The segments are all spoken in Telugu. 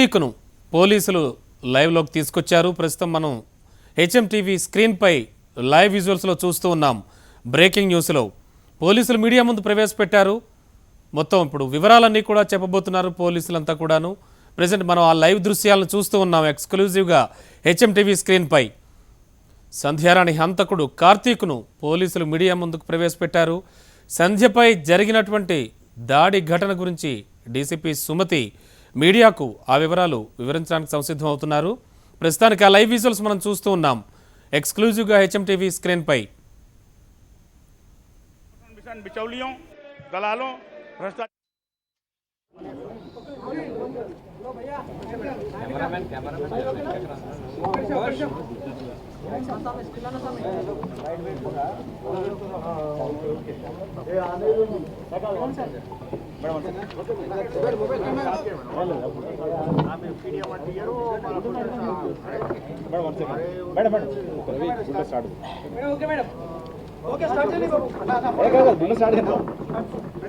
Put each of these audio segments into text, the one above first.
ను పోలీసులు లైవ్లోకి తీసుకొచ్చారు. ప్రస్తుతం మనం హెచ్ఎంటీవీ స్క్రీన్పై లైవ్ విజువల్స్లో చూస్తూ ఉన్నాం. బ్రేకింగ్ న్యూస్లో పోలీసులు మీడియా ముందు ప్రవేశపెట్టారు. మొత్తం ఇప్పుడు వివరాలన్నీ కూడా చెప్పబోతున్నారు పోలీసులంతా కూడాను. ప్రజెంట్ మనం ఆ లైవ్ దృశ్యాలను చూస్తూ ఉన్నాం ఎక్స్క్లూజివ్గా హెచ్ఎంటీవీ స్క్రీన్పై. సంధ్యారాణి హంతకుడు కార్తీక్ను పోలీసులు మీడియా ముందుకు ప్రవేశపెట్టారు. సంధ్యపై జరిగినటువంటి దాడి ఘటన గురించి డీసీపీ సుమతి మీడియాకు ఆ వివరాలు వివరించడానికి సంసిద్ధం అవుతున్నారు. ప్రస్తుతానికి ఆ లైవ్ విజువల్స్ మనం చూస్తూ ఉన్నాం ఎక్స్క్లూజివ్గా హెచ్ఎంటీవీ స్క్రీన్పై.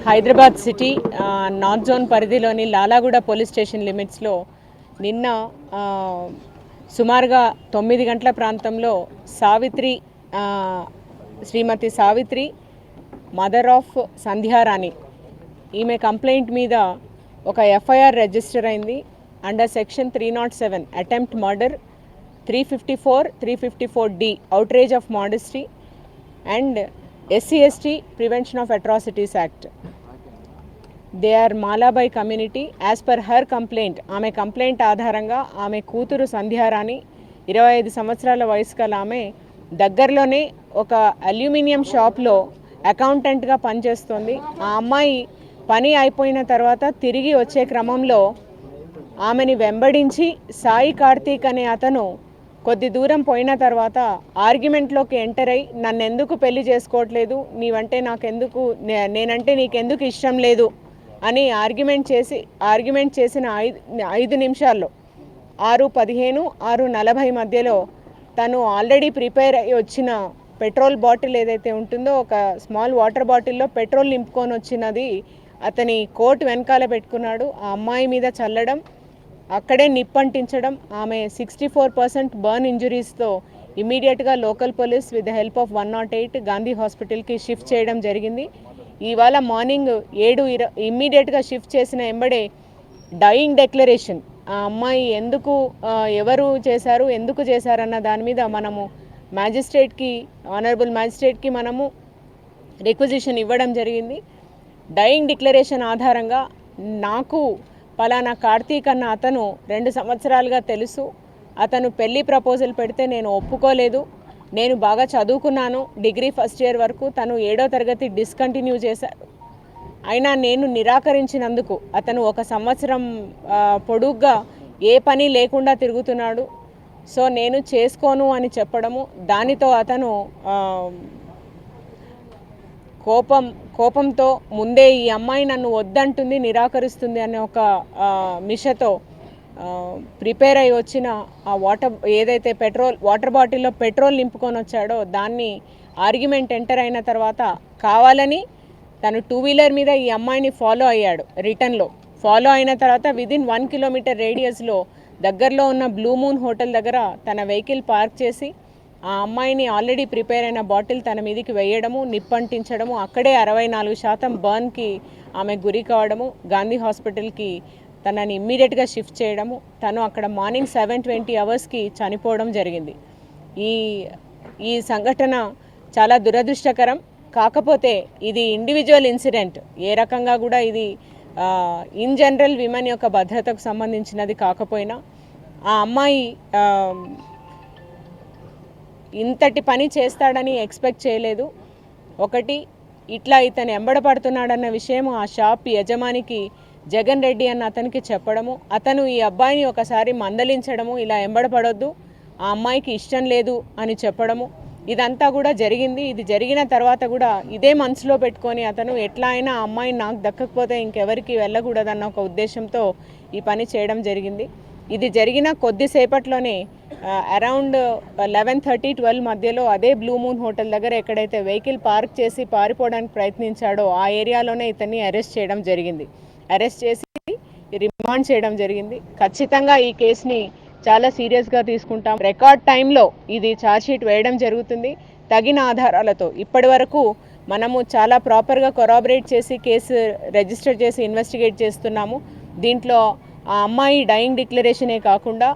హైదరాబాద్ సిటీ నార్త్ జోన్ పరిధిలోని లాలాగూడ పోలీస్ స్టేషన్ లిమిట్స్లో నిన్న సుమారుగా 9 గంటల ప్రాంతంలో శ్రీమతి సావిత్రి మదర్ ఆఫ్ సంధ్యారాణి ఈమె కంప్లైంట్ మీద ఒక ఎఫ్ఐఆర్ రిజిస్టర్ అయింది. Under section 307 attempt murder, 354D outrage of modesty and SC/ST Prevention of Atrocities Act. They are Malabai community. As per her complaint, ఆమె కంప్లైంట్ ఆధారంగా ఆమె కూతురు సంధ్యారాణి 25 సంవత్సరాల వయసు గల ఆమె దగ్గరలోనే ఒక అల్యూమినియం షాప్లో అకౌంటెంట్గా పనిచేస్తుంది. ఆ అమ్మాయి పని అయిపోయిన తర్వాత తిరిగి వచ్చే క్రమంలో ఆమెని వెంబడించి సాయి కార్తీక్ అనే అతను కొద్ది దూరం పోయిన తర్వాత ఆర్గ్యుమెంట్లోకి ఎంటర్ అయ్యి నన్నెందుకు పెళ్లి చేసుకోవట్లేదు, నేనంటే నీకెందుకు ఇష్టం లేదు అని ఆర్గ్యుమెంట్ చేసిన 5 నిమిషాల్లో 6:15, 6:40 మధ్యలో తను ఆల్రెడీ ప్రిపేర్ అయ్యి వచ్చిన పెట్రోల్ బాటిల్ ఏదైతే ఉంటుందో ఒక స్మాల్ వాటర్ బాటిల్లో పెట్రోల్ నింపుకొని వచ్చినది అతని కోట్ వెనకాల పెట్టుకున్నాడు. ఆ అమ్మాయి మీద చల్లడం, అక్కడే నిప్పంటించడం, ఆమె 64% బర్న్ ఇంజురీస్తో ఇమీడియట్గా local police with the help of 108 Gandhi హాస్పిటల్కి షిఫ్ట్ చేయడం జరిగింది. ఇవాళ మార్నింగ్ 7 ఇమ్మీడియట్గా షిఫ్ట్ చేసిన ఎంబడే డయింగ్ డెక్లరేషన్, ఆ అమ్మాయి ఎవరు చేశారు, ఎందుకు చేశారన్న దాని మీద మనము ఆనరబుల్ మ్యాజిస్ట్రేట్కి మనము రిక్వజిషన్ ఇవ్వడం జరిగింది. డయింగ్ డిక్లరేషన్ ఆధారంగా నాకు పలానా కార్తీక్ అన్న అతను 2 సంవత్సరాలుగా తెలుసు, అతను పెళ్లి ప్రపోజల్ పెడితే నేను ఒప్పుకోలేదు, నేను బాగా చదువుకున్నాను డిగ్రీ ఫస్ట్ ఇయర్ వరకు, తను 7వ తరగతి డిస్కంటిన్యూ చేశారు, అయినా నేను నిరాకరించినందుకు అతను 1 సంవత్సరం పొడుగ్గా ఏ పని లేకుండా తిరుగుతున్నాడు, సో నేను చేసుకోను అని చెప్పడము, దానితో అతను కోపంతో ముందే ఈ అమ్మాయి నన్ను వద్దంటుంది, నిరాకరిస్తుంది అనే ఒక మిషతో ప్రిపేర్ అయి వచ్చిన ఆ ఏదైతే వాటర్ బాటిల్లో పెట్రోల్ నింపుకొని వచ్చాడో దాన్ని ఆర్గ్యుమెంట్ ఎంటర్ అయిన తర్వాత కావాలని తను 2 వీలర్ మీద ఈ అమ్మాయిని ఫాలో అయ్యాడు. రిటర్న్లో ఫాలో అయిన తర్వాత విదిన్ 1 కిలోమీటర్ రేడియస్లో దగ్గరలో ఉన్న బ్లూ మూన్ హోటల్ దగ్గర తన వెహికల్ పార్క్ చేసి ఆ అమ్మాయిని ఆల్రెడీ ప్రిపేర్ అయిన బాటిల్ తన మీదకి వేయడము, నిప్పంటించడము, అక్కడే 64% బర్న్కి ఆమె గురి కావడము, గాంధీ హాస్పిటల్కి తనని ఇమ్మీడియట్గా షిఫ్ట్ చేయడము, తను అక్కడ మార్నింగ్ 7:20 అవర్స్కి చనిపోవడం జరిగింది. ఈ సంఘటన చాలా దురదృష్టకరం. కాకపోతే ఇది ఇండివిజువల్ ఇన్సిడెంట్, ఏ రకంగా కూడా ఇది ఇన్ జనరల్ విమెన్ యొక్క భద్రతకు సంబంధించినది కాకపోయినా ఆ అమ్మాయి ఇంతటి పని చేస్తాడని ఎక్స్పెక్ట్ చేయలేదు. ఒకటి, ఇట్లా ఇతను ఎంబడపడుతున్నాడన్న విషయం ఆ షాప్ యజమానికి జగన్ రెడ్డి అన్న అతనికి చెప్పడము, అతను ఈ అబ్బాయిని ఒకసారి మందలించడము, ఇలా ఎంబడపడొద్దు, ఆ అమ్మాయికి ఇష్టం లేదు అని చెప్పడము, ఇదంతా కూడా జరిగింది. ఇది జరిగిన తర్వాత కూడా ఇదే మనసులో పెట్టుకొని అతను ఎట్లా అయినా ఆ అమ్మాయిని నాకు దక్కకపోతే ఇంకెవరికి వెళ్ళకూడదన్న ఒక ఉద్దేశంతో ఈ పని చేయడం జరిగింది. ఇది జరిగిన కొద్దిసేపట్లోనే అరౌండ్ 11:30-12 మధ్యలో అదే బ్లూ మూన్ హోటల్ దగ్గర ఎక్కడైతే వెహికల్ పార్క్ చేసి పారిపోవడానికి ప్రయత్నించాడో ఆ ఏరియాలోనే ఇతన్ని అరెస్ట్ చేయడం జరిగింది. అరెస్ట్ చేసి రిమాండ్ చేయడం జరిగింది. ఖచ్చితంగా ఈ కేసుని చాలా సీరియస్గా తీసుకుంటాం. రికార్డ్ టైంలో ఇది ఛార్జ్షీట్ వేయడం జరుగుతుంది తగిన ఆధారాలతో. ఇప్పటి వరకు మనము చాలా ప్రాపర్గా కొరాబరేట్ చేసి కేసు రిజిస్టర్ చేసి ఇన్వెస్టిగేట్ చేస్తున్నాము. దీంట్లో ఆ అమ్మాయి డయింగ్ డిక్లరేషనే కాకుండా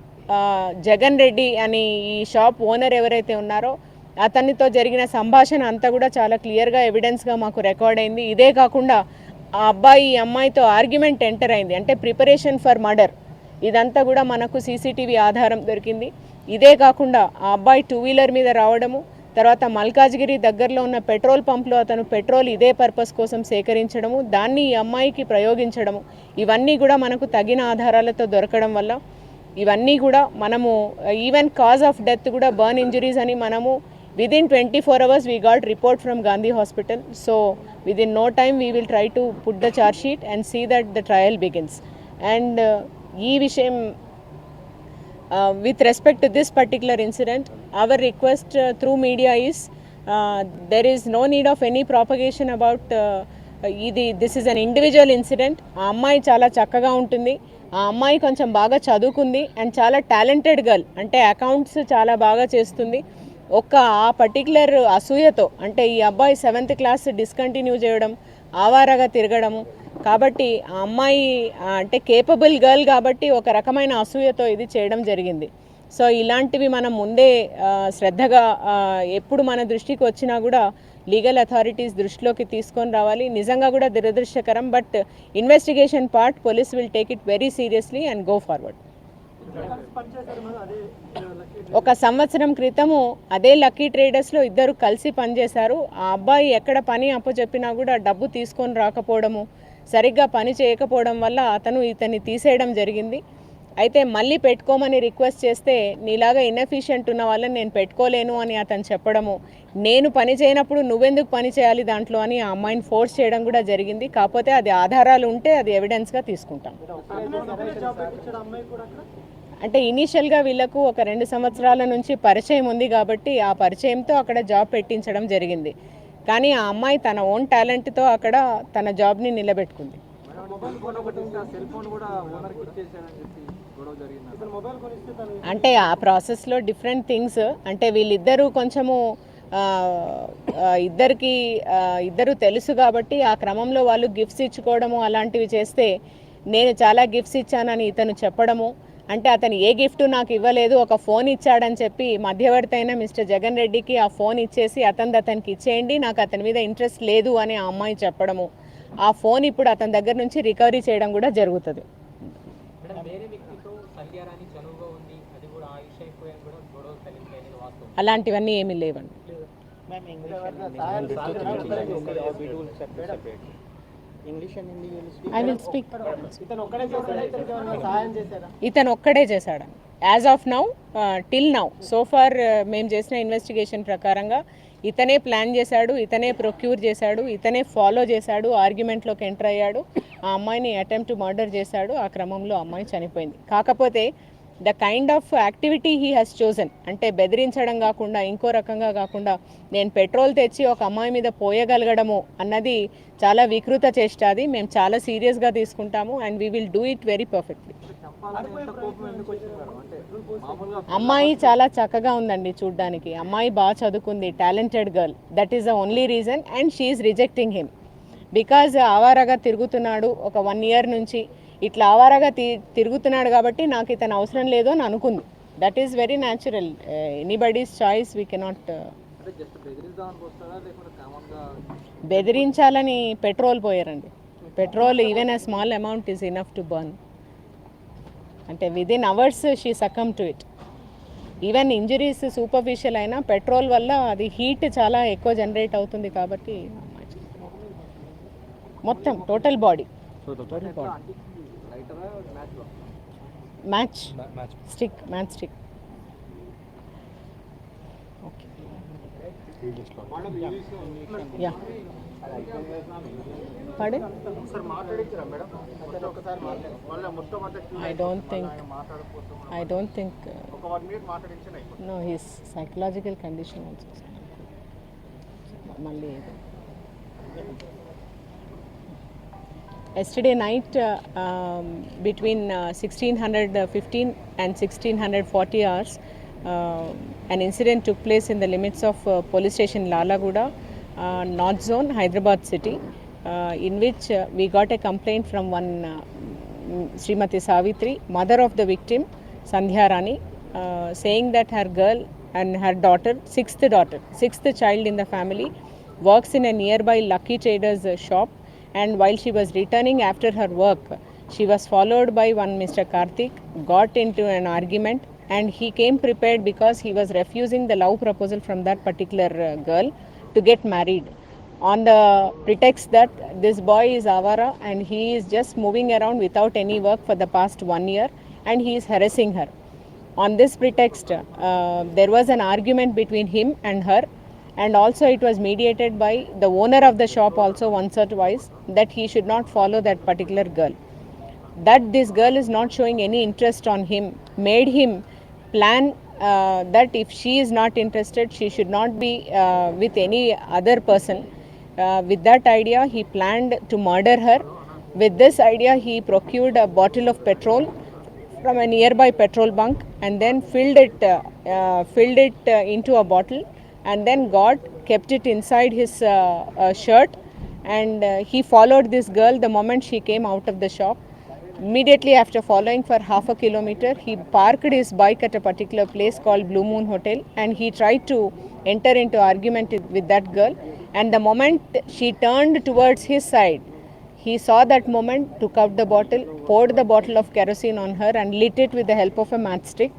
జగన్ రెడ్డి అని ఈ షాప్ ఓనర్ ఎవరైతే ఉన్నారో అతనితో జరిగిన సంభాషణ అంతా కూడా చాలా క్లియర్గా ఎవిడెన్స్గా మాకు రికార్డ్ అయింది. ఇదే కాకుండా ఆ అబ్బాయి ఈ అమ్మాయితో ఆర్గ్యుమెంట్ ఎంటర్ అయింది, అంటే ప్రిపరేషన్ ఫర్ మర్డర్. ఇదంతా కూడా మనకు సీసీటీవీ ఆధారం దొరికింది. ఇదే కాకుండా ఆ అబ్బాయి 2 వీలర్ మీద రావడము, తర్వాత మల్కాజ్గిరి దగ్గరలో ఉన్న పెట్రోల్ పంప్లో అతను పెట్రోల్ ఇదే పర్పస్ కోసం సేకరించడము, దాన్ని ఈ అమ్మాయికి ప్రయోగించడము, ఇవన్నీ కూడా మనకు తగిన ఆధారాలతో దొరకడం వల్ల ఇవన్నీ కూడా మనము ఈవెన్ కాజ్ ఆఫ్ డెత్ కూడా బర్న్ ఇంజరీస్ అని మనము within 24 hours we got report from Gandhi Hospital. So within no time we will try to put the charge sheet and see that the trial begins. And ee vishayam with respect to this particular incident, our request through media is there is no need of any propagation about this is an individual incident. ఆ అమ్మాయి చాలా చక్కగా ఉంటుంది, ఆ అమ్మాయి కొంచెం బాగా చదువుకుంది అండ్ చాలా టాలెంటెడ్ గర్ల్, అంటే అకౌంట్స్ చాలా బాగా చేస్తుంది. ఆ పర్టికులర్ అసూయతో, అంటే ఈ అబ్బాయి 7th క్లాస్ డిస్కంటిన్యూ చేయడం, ఆవారగా తిరగడము, కాబట్టి ఆ అమ్మాయి అంటే కేపబుల్ గర్ల్ కాబట్టి ఒక రకమైన అసూయతో ఇది చేయడం జరిగింది. సో ఇలాంటివి మనం ముందే శ్రద్ధగా ఎప్పుడు మన దృష్టికి వచ్చినా కూడా లీగల్ అథారిటీస్ దృష్టిలోకి తీసుకొని రావాలి. నిజంగా కూడా దురదృష్టకరం, but investigation part police will take it very seriously and go forward. 1 సంవత్సరం క్రితము అదే లక్కీ ట్రేడర్స్లో ఇద్దరు కలిసి పనిచేశారు. ఆ అబ్బాయి ఎక్కడ పని అప్పచెప్పినా కూడా డబ్బు తీసుకొని రాకపోవడము, సరిగ్గా పని చేయకపోవడం వల్ల ఇతన్ని తీసేయడం జరిగింది. అయితే మళ్ళీ పెట్టుకోమని రిక్వెస్ట్ చేస్తే నీలాగా ఇన్ఎఫిషియెంట్ ఉన్న వాళ్ళని నేను పెట్టుకోలేను అని అతను చెప్పడము, నేను పని చేయనప్పుడు నువ్వెందుకు పని చేయాలి దాంట్లో అని ఆ అమ్మాయిని ఫోర్స్ చేయడం కూడా జరిగింది. కాకపోతే అది ఆధారాలు ఉంటే అది ఎవిడెన్స్గా తీసుకుంటాం. అంటే ఇనీషియల్గా వీళ్ళకు ఒక 2 సంవత్సరాల నుంచి పరిచయం ఉంది కాబట్టి ఆ పరిచయంతో అక్కడ జాబ్ పెట్టించడం జరిగింది. కానీ ఆ అమ్మాయి తన ఓన్ టాలెంట్తో అక్కడ తన జాబ్ని నిలబెట్టుకుంది. అంటే ఆ ప్రాసెస్లో డిఫరెంట్ థింగ్స్, అంటే వీళ్ళిద్దరూ కొంచెము ఇద్దరు తెలుసు కాబట్టి ఆ క్రమంలో వాళ్ళు గిఫ్ట్స్ ఇచ్చుకోవడము అలాంటివి చేస్తే, నేను చాలా గిఫ్ట్స్ ఇచ్చానని ఇతను చెప్పడము, అంటే అతను ఏ గిఫ్ట్ నాకు ఇవ్వలేదు, ఒక ఫోన్ ఇచ్చాడని చెప్పి మధ్యవర్తి అయిన మిస్టర్ జగన్ రెడ్డికి ఆ ఫోన్ ఇచ్చేసి అతనికి ఇచ్చేయండి, నాకు అతని మీద ఇంట్రెస్ట్ లేదు అని ఆ అమ్మాయి చెప్పడము, ఆ ఫోన్ ఇప్పుడు అతని దగ్గర నుంచి రికవరీ చేయడం కూడా జరుగుతుంది. అలాంటివన్నీ ఏమీ లేవండి. I will speak. ఇతను ఒక్కడే చేశాడు as of now, till now so far. మేము చేసిన ఇన్వెస్టిగేషన్ ప్రకారంగా ఇతనే ప్లాన్ చేశాడు, ఇతనే ప్రొక్యూర్ చేశాడు, ఇతనే ఫాలో చేశాడు, ఆర్గ్యుమెంట్లోకి ఎంటర్ అయ్యాడు, ఆ అమ్మాయిని అటెంప్ట్ టు మర్డర్ చేశాడు. ఆ క్రమంలో అమ్మాయి చనిపోయింది. కాకపోతే the kind of activity he has chosen, అంటే బెదిరించడం కాకుండా ఇంకో రకంగా కాకుండా నేను పెట్రోల్ తెచ్చి ఒక అమ్మాయి మీద పోయగలగడము అన్నది చాలా వికృత చేష్ట. అది మేము చాలా సీరియస్గా తీసుకుంటాము and we will do it very perfectly. అమ్మాయి చాలా చక్కగా ఉందండి చూడ్డానికి, అమ్మాయి బాగా చదువుకుంది, talented girl. That is the only reason and she is rejecting him because ఆవారగా తిరుగుతున్నాడు ఒక 1 year నుంచి. ఇట్లా ఆవారగా తిరుగుతున్నాడు కాబట్టి నాకు ఇతను అవసరం లేదు అని అనుకుంది. That is very natural. Anybody's choice, we cannot. బెదిరించాలని పెట్రోల్ పోయారండి. Petrol even a small amount is enough to burn. అంటే within hours she succumb to it. Even injuries superficial అయినా పెట్రోల్ వల్ల అది హీట్ చాలా ఎక్కువ జనరేట్ అవుతుంది కాబట్టి మొత్తం total body. Match stick. Okay, యా పడే. I don't think no, his psychological condition also. మళ్ళీ Yesterday night, between 1615 and 1640 hours, an incident took place in the limits of police station Lalaguda, North Zone, Hyderabad city, in which we got a complaint from one Srimati Savitri, mother of the victim, Sandhya Rani, saying that her girl and her daughter, sixth child in the family, works in a nearby Lucky Traders shop, and while she was returning after her work, she was followed by one Mr. Karthik, got into an argument, and he came prepared because he was refusing the love proposal from that particular girl to get married, on the pretext that this boy is avara and he is just moving around without any work for the past 1 year, and he is harassing her. On this pretext, there was an argument between him and her, and also it was mediated by the owner of the shop also once or twice that he should not follow that particular girl. That this girl is not showing any interest on him made him plan that if she is not interested, she should not be with any other person. With that idea, he planned to murder her. With this idea, he procured a bottle of petrol from a nearby petrol bunk and then filled it into a bottle, and then kept it inside his shirt, and he followed this girl the moment she came out of the shop. Immediately after following for half a kilometer, he parked his bike at a particular place called Blue Moon Hotel, and he tried to enter into argument with that girl, and the moment she turned towards his side, he saw that moment, took out the bottle, poured the bottle of kerosene on her and lit it with the help of a matchstick,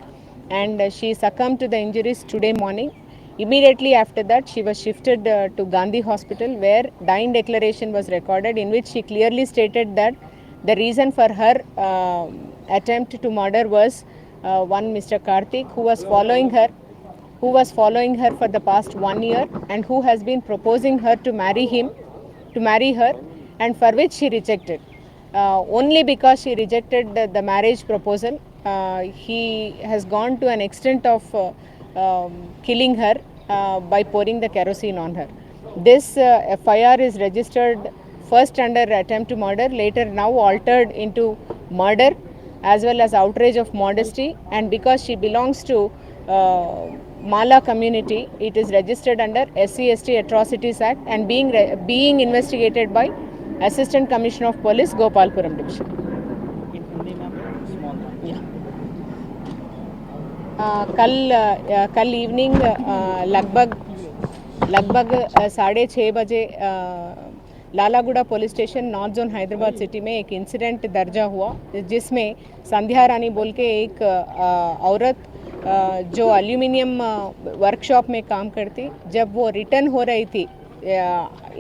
and she succumbed to the injuries today morning. Immediately after that, she was shifted to Gandhi Hospital, where dying declaration was recorded, in which she clearly stated that the reason for her attempt to murder was one Mr. Karthik, who was following her for the past 1 year, and who has been proposing her to marry her, and for which she rejected. Only because she rejected the marriage proposal, he has gone to an extent of killing her by pouring the kerosene on her. This FIR is registered first under attempt to murder, later now altered into murder as well as outrage of modesty, and because she belongs to Mala community, it is registered under SC/ST Atrocities Act and being investigated by Assistant Commissioner of Police, Gopalpuram Division. Yeah. कल इवनिंग लगभग 6:30 बजे Lalaguda police station north zone Hyderabad city में एक इंसिडेंट दर्जा हुआ, जिसमें संध्या रानी बोल के एक औरत जो एल्यूमिनियम वर्कशॉप में काम करती, जब वो रिटर्न हो रही थी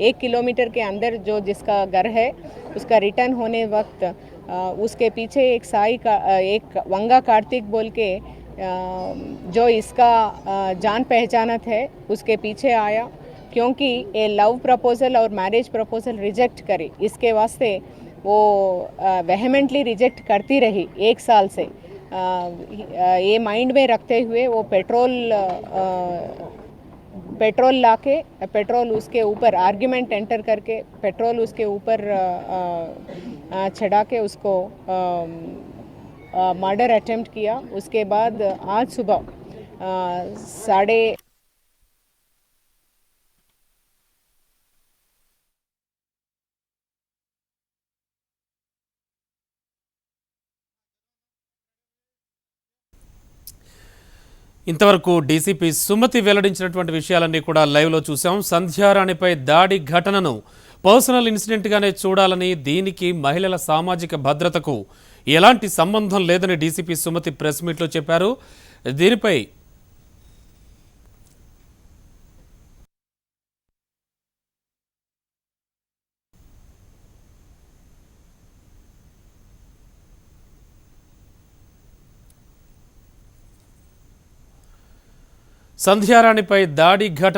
1 किलोमीटर के अंदर जो जिसका घर है, उसका रिटर्न होने वक्त उसके पीछे एक वंगा कार्तिक बोल के जो इसका जान पहचानत है, उसके पीछे आया, क्योंकि ये लव प्रपोजल और मैरिज प्रपोजल रिजेक्ट करी, इसके वास्ते वो वेहेमेंटली रिजेक्ट करती रही 1 साल से। ये माइंड में रखते हुए वो पेट्रोल लाके पेट्रोल उसके ऊपर आर्ग्यूमेंट एंटर करके पेट्रोल उसके ऊपर चढ़ा के उसको मर्डर अटेम्प्ट किया। उसके बाद आज सुबह 8:30 ఇంతవరకు డీసీపీ సుమతి వెల్లడించినటువంటి విషయాలన్నీ కూడా లైవ్లో చూసాం. సంధ్యారాణిపై దాడి ఘటనను పర్సనల్ ఇన్సిడెంట్గానే చూడాలని, దీనికి మహిళల సామాజిక భద్రతకు ఎలాంటి సంబంధం లేదని డీసీపీ సుమతి ప్రెస్ మీట్లో చెప్పారు. దీనిపై సంధ్యారాణిపై దాడి ఘటన